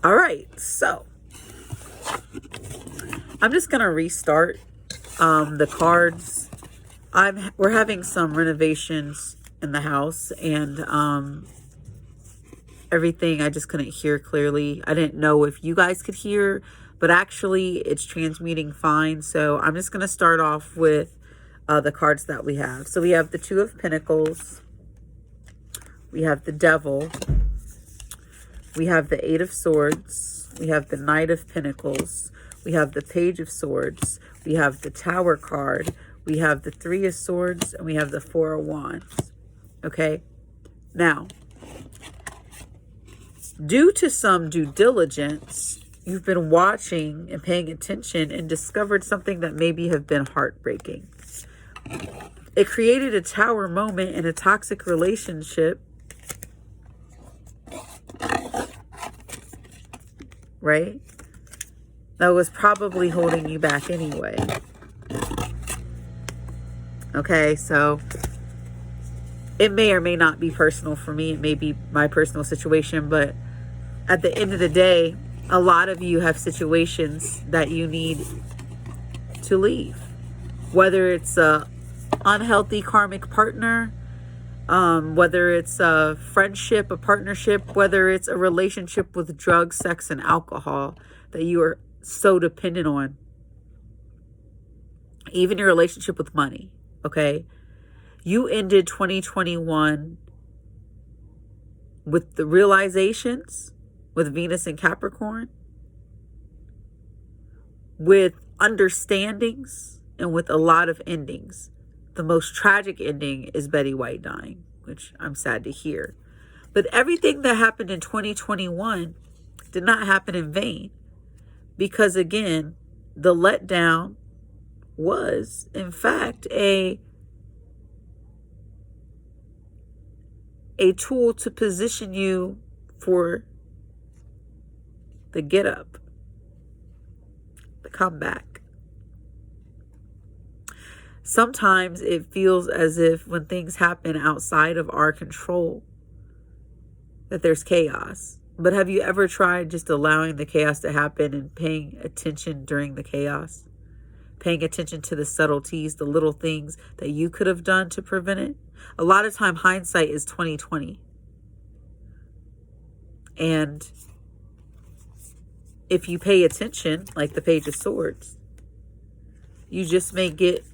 All right, so I'm just going to restart the cards. We're having some renovations in the house, and everything I just couldn't hear clearly. I didn't know if you guys could hear, but actually it's transmuting fine. So I'm just going to start off with the cards that we have. So we have the Two of Pentacles. We have the Devil. We have the Eight of Swords. We have the Knight of Pentacles. We have the Page of Swords. We have the Tower card. We have the Three of Swords. And we have the Four of Wands. Okay. Now, due to some due diligence, you've been watching and paying attention and discovered something that maybe have been heartbreaking. It created a tower moment in a toxic relationship, right? That was probably holding you back anyway. Okay, so it may or may not be personal for me. It may be my personal situation, but at the end of the day, a lot of you have situations that you need to leave. Whether it's a unhealthy karmic partner, whether it's a friendship, a partnership, whether it's a relationship with drugs, sex, and alcohol that you are so dependent on. Even your relationship with money, okay? You ended 2021 with the realizations, with Venus and Capricorn, with understandings, and with a lot of endings. The most tragic ending is Betty White dying, which I'm sad to hear. But everything that happened in 2021 did not happen in vain. Because again, the letdown was, in fact, a tool to position you for the get up, the comeback. Sometimes it feels as if when things happen outside of our control, that there's chaos. But have you ever tried just allowing the chaos to happen and paying attention during the chaos? Paying attention to the subtleties, the little things that you could have done to prevent it? A lot of time, hindsight is 20/20. And if you pay attention, like the Page of Swords, you just may get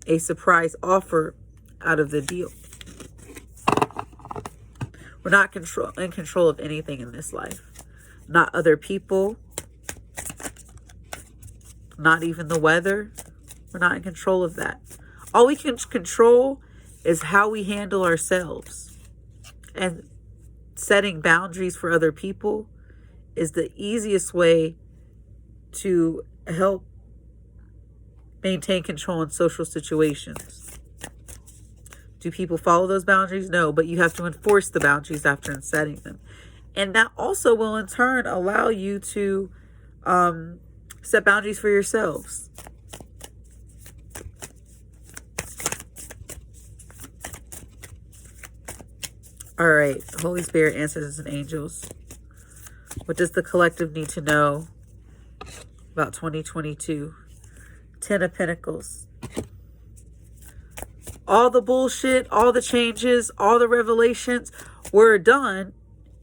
a surprise offer out of the deal. We're not in control of anything in this life. Not other people. Not even the weather. We're not in control of that. All we can control is how we handle ourselves. And setting boundaries for other people is the easiest way to help maintain control in social situations. Do people follow those boundaries? No, but you have to enforce the boundaries after setting them. And that also will in turn allow you to set boundaries for yourselves. All right, Holy Spirit, ancestors, and angels. What does the collective need to know about 2022? 10 of Pentacles. All the bullshit, all the changes, all the revelations were done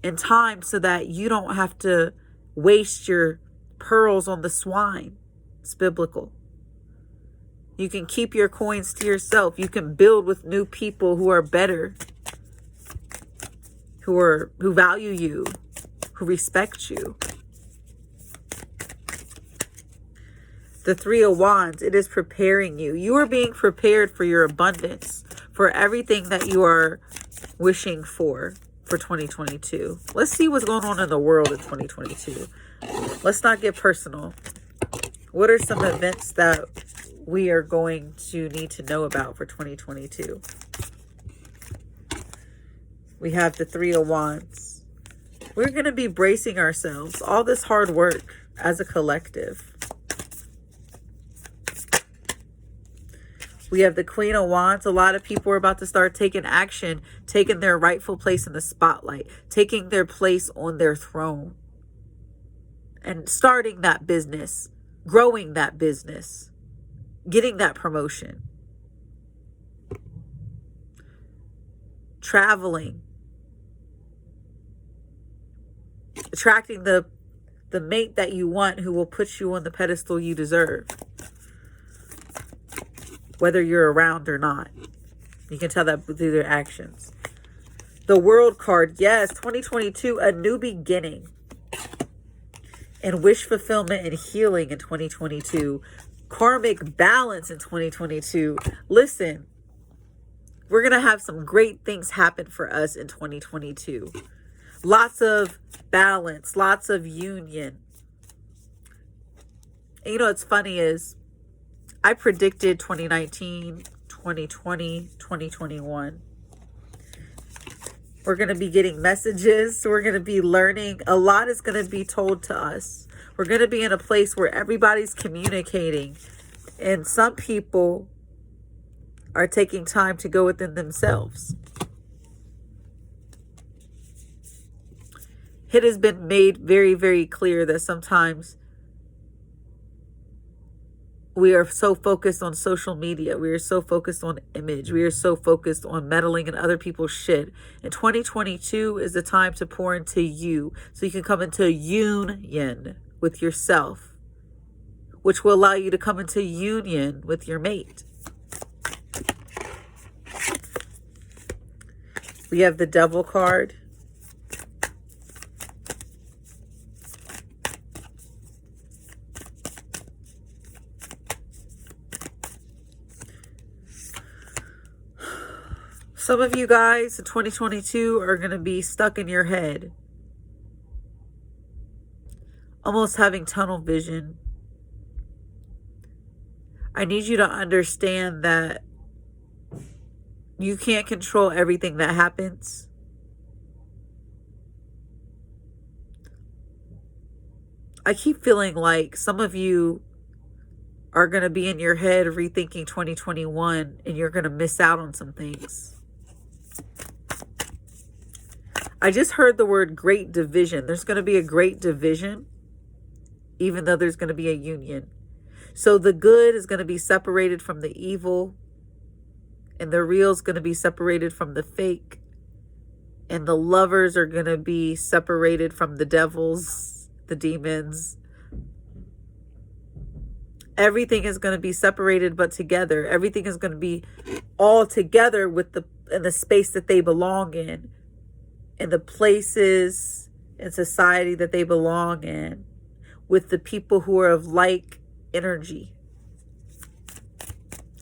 in time so that you don't have to waste your pearls on the swine. It's biblical. You can keep your coins to yourself. You can build with new people who are better, who value you, who respect you. The Three of Wands, it is preparing you. You are being prepared for your abundance, for everything that you are wishing for 2022. Let's see what's going on in the world in 2022. Let's not get personal. What are some events that we are going to need to know about for 2022? We have the Three of Wands. We're going to be bracing ourselves. All this hard work as a collective. We have the Queen of Wands. A lot of people are about to start taking action, taking their rightful place in the spotlight, taking their place on their throne, and starting that business, growing that business, getting that promotion, traveling, attracting the mate that you want, who will put you on the pedestal you deserve, whether you're around or not. You can tell that through their actions. The World card, yes, 2022, a new beginning, and wish fulfillment and healing in 2022. Karmic balance in 2022. Listen, we're going to have some great things happen for us in 2022. Lots of balance, lots of union. And you know what's funny is I predicted 2019, 2020, 2021. We're going to be getting messages. We're going to be learning. A lot is going to be told to us. We're going to be in a place where everybody's communicating. And some people are taking time to go within themselves. It has been made very, very clear that sometimes we are so focused on social media. We are so focused on image. We are so focused on meddling in other people's shit. And 2022 is the time to pour into you, so you can come into union with yourself, which will allow you to come into union with your mate. We have the Devil card. Some of you guys in 2022 are going to be stuck in your head, almost having tunnel vision. I need you to understand that you can't control everything that happens. I keep feeling like some of you are going to be in your head rethinking 2021, and you're going to miss out on some things. I just heard the word great division. There's going to be a great division, even though there's going to be a union. So the good is going to be separated from the evil, and the real is going to be separated from the fake, and the lovers are going to be separated from the devils, the demons. Everything is going to be separated but together. Everything is going to be all together with in the space that they belong in the places in society that they belong in, with the people who are of like energy.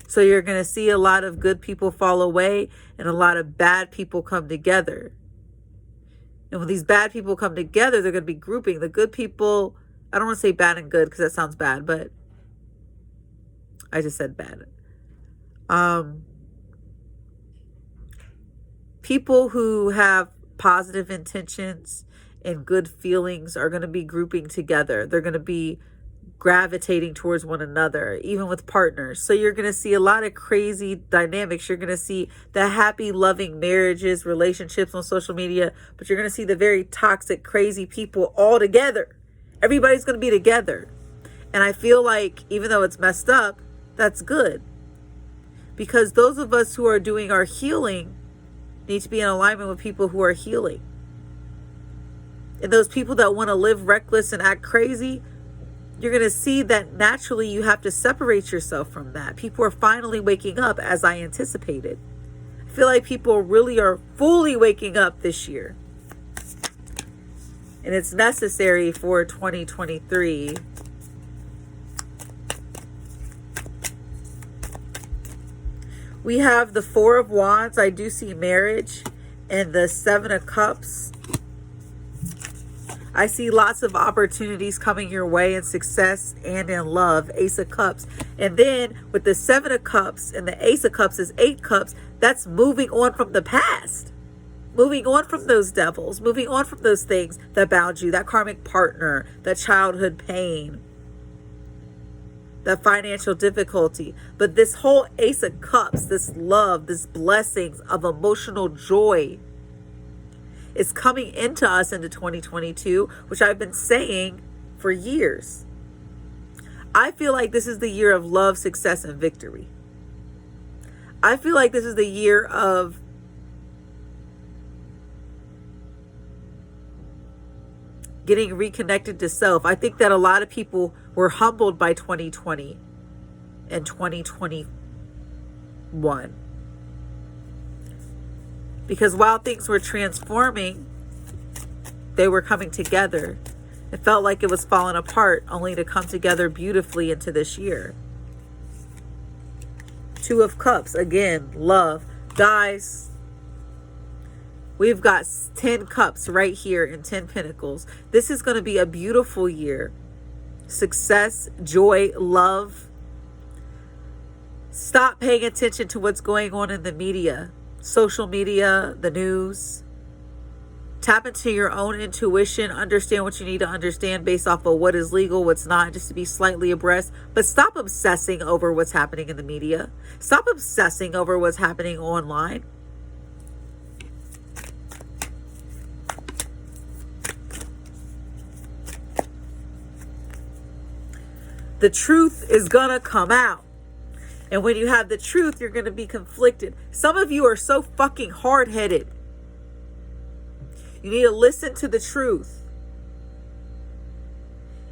So you're going to see a lot of good people fall away and a lot of bad people come together. And when these bad people come together, they're going to be grouping. The good people, I don't want to say bad and good because that sounds bad, but I just said bad. People who have positive intentions and good feelings are going to be grouping together. They're going to be gravitating towards one another, even with partners. So you're going to see a lot of crazy dynamics. You're going to see the happy, loving marriages, relationships on social media, but you're going to see the very toxic, crazy people all together. Everybody's going to be together. And I feel like even though it's messed up, that's good. Because those of us who are doing our healing need to be in alignment with people who are healing. And those people that want to live reckless and act crazy, you're going to see that naturally you have to separate yourself from that. People are finally waking up as I anticipated. I feel like people really are fully waking up this year. And it's necessary for 2023. We have the Four of Wands. I do see marriage, and the Seven of Cups. I see lots of opportunities coming your way in success and in love. Ace of Cups. And then with the Seven of Cups and the Ace of Cups is 8 cups. That's moving on from the past. Moving on from those devils. Moving on from those things that bound you. That karmic partner. That childhood pain. that financial difficulty. But this whole Ace of Cups, this love, this blessings of emotional joy is coming into us into 2022, which I've been saying for years. I feel like this is the year of love, success, and victory. I feel like this is the year of getting reconnected to self. I think that a lot of people were humbled by 2020 and 2021. Because while things were transforming, they were coming together. It felt like it was falling apart, only to come together beautifully into this year. Two of Cups, again, love. Guys, we've got 10 cups right here and 10 pentacles. This is going to be a beautiful year. Success, joy, love. Stop paying attention to what's going on in the media, social media, the news. Tap into your own intuition. Understand what you need to understand based off of what is legal, what's not, just to be slightly abreast. But stop obsessing over what's happening in the media. Stop obsessing over what's happening online. The truth is going to come out. And when you have the truth, you're going to be conflicted. Some of you are so fucking hard-headed. You need to listen to the truth.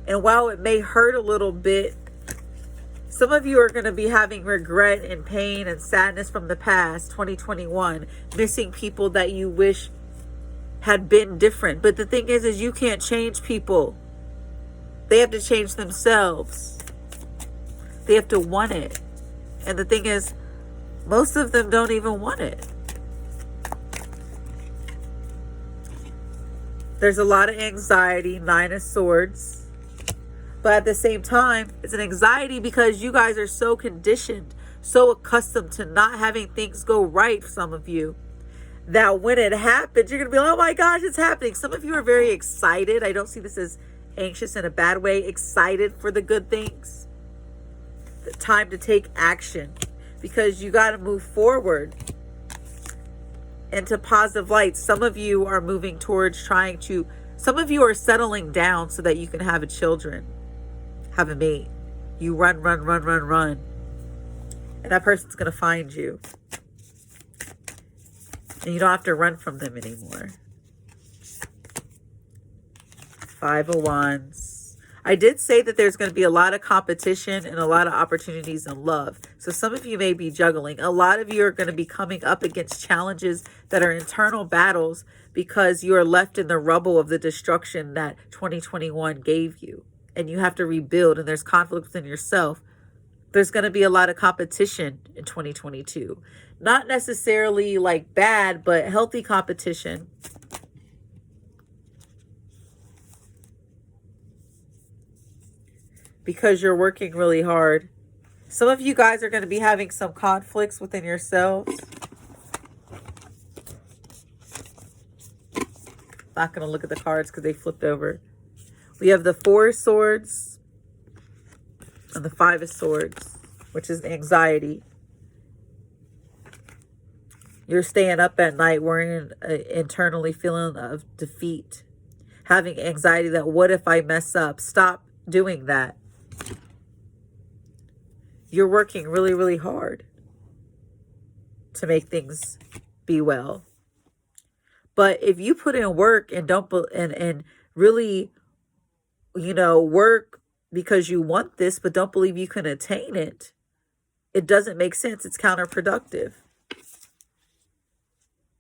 And while it may hurt a little bit, some of you are going to be having regret and pain and sadness from the past, 2021, missing people that you wish had been different. But the thing is you can't change people. They have to change themselves. They have to want it. And the thing is, most of them don't even want it. There's a lot of anxiety, 9 of Swords. But at the same time, it's an anxiety because you guys are so conditioned, so accustomed to not having things go right, some of you, that when it happens, you're going to be like, oh my gosh, it's happening. Some of you are very excited. I don't see this as anxious in a bad way. Excited for the good things. The time to take action because you got to move forward into positive light. Some of you are moving towards some of you are settling down so that you can have have a mate. You run. And that person's going to find you. And you don't have to run from them anymore. 5 of Wands. I did say that there's going to be a lot of competition and a lot of opportunities in love. So some of you may be juggling. A lot of you are going to be coming up against challenges that are internal battles because you are left in the rubble of the destruction that 2021 gave you. And you have to rebuild, and there's conflict within yourself. There's going to be a lot of competition in 2022. Not necessarily like bad, but healthy competition. Because you're working really hard. Some of you guys are going to be having some conflicts within yourselves. Not going to look at the cards because they flipped over. We have the 4 of Swords and the 5 of Swords, which is anxiety. You're staying up at night worrying, internally feeling of defeat. Having anxiety that what if I mess up? Stop doing that. You're working really, really hard to make things be well. But if you put in work and and really, work because you want this, but don't believe you can attain it, it doesn't make sense. It's counterproductive.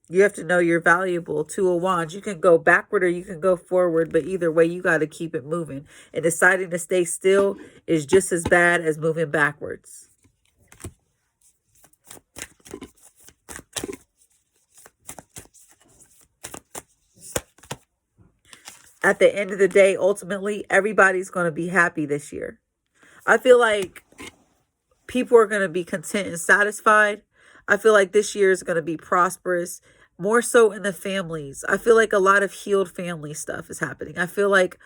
You have to know you're valuable. 2 of Wands. You can go backward or you can go forward, but either way, you got to keep it moving. And deciding to stay still is just as bad as moving backwards. At the end of the day, ultimately, everybody's going to be happy this year. I feel like people are going to be content and satisfied. I feel like this year is going to be prosperous, more so in the families. I feel like a lot of healed family stuff is happening. I feel like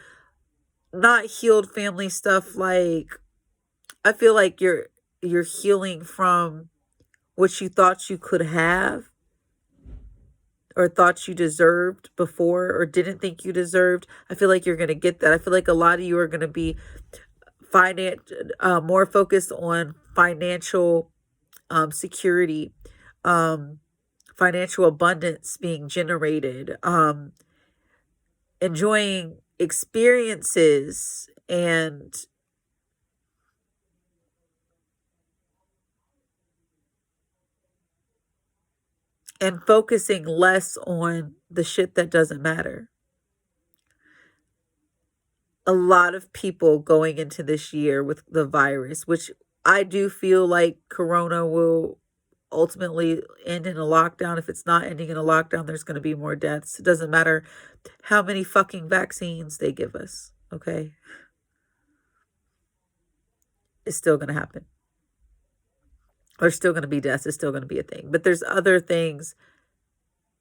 not healed family stuff like I feel like you're healing from what you thought you could have or thought you deserved before or didn't think you deserved. I feel like you're going to get that. I feel like a lot of you are going to be more focused on financial security, financial abundance being generated, enjoying experiences and focusing less on the shit that doesn't matter. A lot of people going into this year with the virus, which I do feel like Corona will ultimately end in a lockdown. If it's not ending in a lockdown, there's going to be more deaths. It doesn't matter how many fucking vaccines they give us, okay? It's still going to happen. There's still going to be deaths. It's still going to be a thing. But there's other things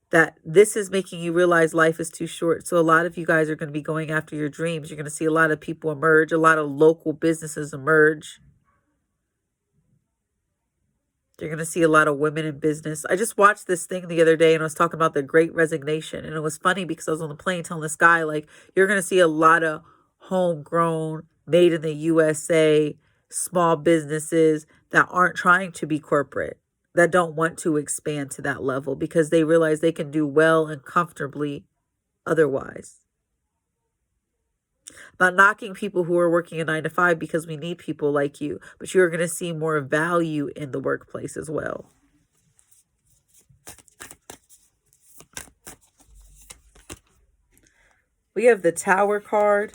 that this is making you realize life is too short. So a lot of you guys are going to be going after your dreams. You're going to see a lot of people emerge, a lot of local businesses emerge. You're going to see a lot of women in business. I just watched this thing the other day and I was talking about the Great Resignation. And it was funny because I was on the plane telling this guy, like, you're going to see a lot of homegrown, made in the USA, small businesses that aren't trying to be corporate, that don't want to expand to that level because they realize they can do well and comfortably otherwise. Not knocking people who are working a 9-to-5 because we need people like you, but you're going to see more value in the workplace as well. We have the Tower card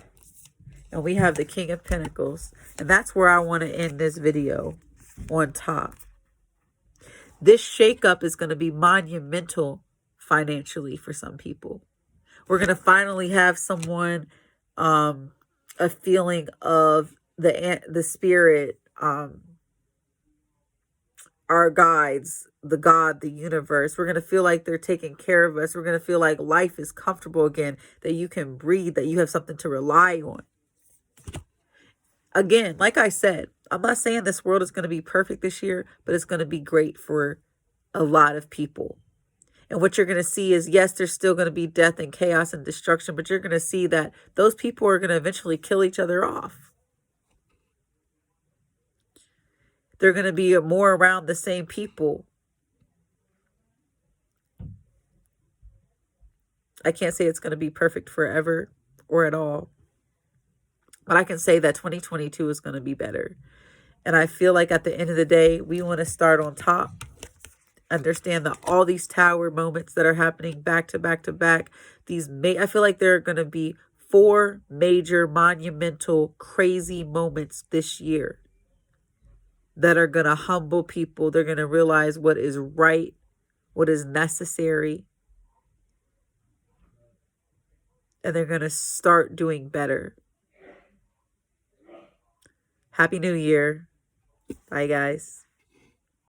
and we have the King of Pentacles. And that's where I want to end this video, on top. This shakeup is going to be monumental financially for some people. We're going to finally have someone, a feeling of the spirit, our guides, the God, the universe. We're going to feel like they're taking care of us. We're going to feel like life is comfortable again, that you can breathe, that you have something to rely on. Again, like I said, I'm not saying this world is going to be perfect this year, but it's going to be great for a lot of people. And what you're going to see is, yes, there's still going to be death and chaos and destruction, but you're going to see that those people are going to eventually kill each other off. They're going to be more around the same people. I can't say it's going to be perfect forever or at all. But I can say that 2022 is going to be better. And I feel like at the end of the day, we want to start on top. Understand that all these tower moments that are happening back to back to back, I feel like there are going to be 4 major, monumental, crazy moments this year that are going to humble people. They're going to realize what is right, what is necessary, and they're going to start doing better. Happy New Year. Bye, guys.